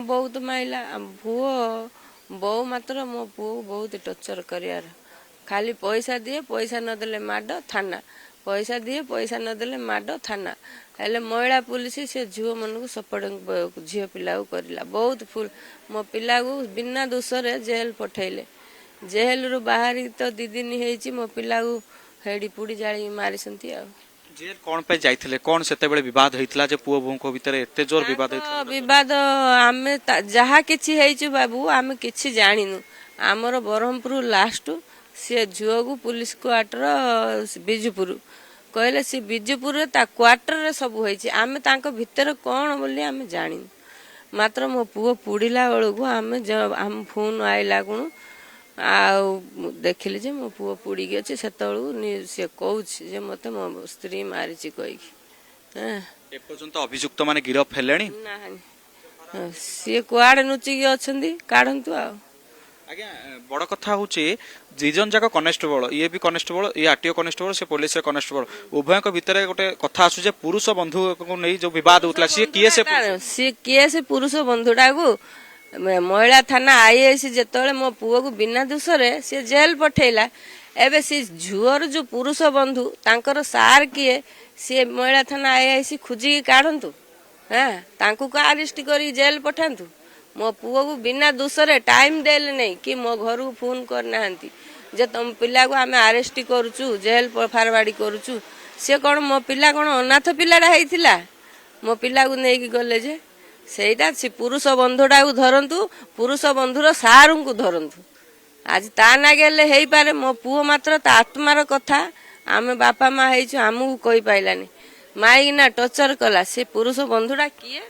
बहुत माइला पुओ बो मात्र मो पुओ बहुत टर्चर कर खाली पैसा दिए पैसा नदेले माड थाना पैसा दिए पैसा नदेले माड थाना हेले महिला पुलिस से झील मन को सपोर्ट झील पिला करला बहुत फुल मो पिला को बिना दोषरे जेल पठेले जेल रु बाहरी तो 2 दिन हो मो पिला को हेडी पुड़ी जाली मारी जेल कौन पे जाइथिले कौन सेते बेले विवाद होइतला जे पुओ भूको भीतर एते जोर विवाद होइतला विवाद आमे जहा किछि हेइछु बाबू आमे किछि जानिनु हमर बरहमपुर लास्ट से झुओ को पुलिस क्वार्टर बिजुपुर कहले से बिजुपुर ता क्वार्टर रे सब होइछि आमे तांको भीतर कोन बोली आमे जानिनु मात्र मो पुओ पुड़ीला बेलू आमे जब हम फोन आइला गुण आ देखिले जे मो पुओ पुड़ी गए से से कहूँ जे मत मो स्त्री मारी कही एपर्यंत अभियुक्त माने गिरफ हेलेनी सी कुआड़े नुचिकी अच्छा काढ़ंतु आज्ञा बड़ कथा हूँ दिजन जाक कनेस्टेबल ये भी कनेस्टेबल ये आरटीओ कनेस्टेबल से पुलिस कनेस्टेबल उभय भितर गोटे कथा आसुचे पुरुष बंधु को नहीं जो विवाद होता सी किए से पुरुष बंधुटा को महिला थाना आईएस जिते मो पुओ को बिना दोषरे सी जेल पठेला एबे सी झुअर जो पुरुष बंधु तांकर सार किए सी महिला थाना आईएस खोजिकी काढ़ंतु हाँ तांकु को अरेस्ट करी जेल पठांतु मो पुओ को बिना दोषरे टाइम देले नहीं कि मो घर को फोन करना जे तुम पिला को आम अरेस्ट करुचु जेल फारवाड़ी करुचु सी कौन मो पिला कौन अनाथ पिलाटा होइथिला मो पिला को नहीं गले जे सेटा से पुरुष बंधुटा को धरतु पुरुष बंधुर सारू को धरतु आज ता नागे हो पारे मो पुओ मात्र ता आत्मार कथा आम बापा माँ आमको कही पाइलानी माइना टर्चर कला से पुरुष बंधुटा किए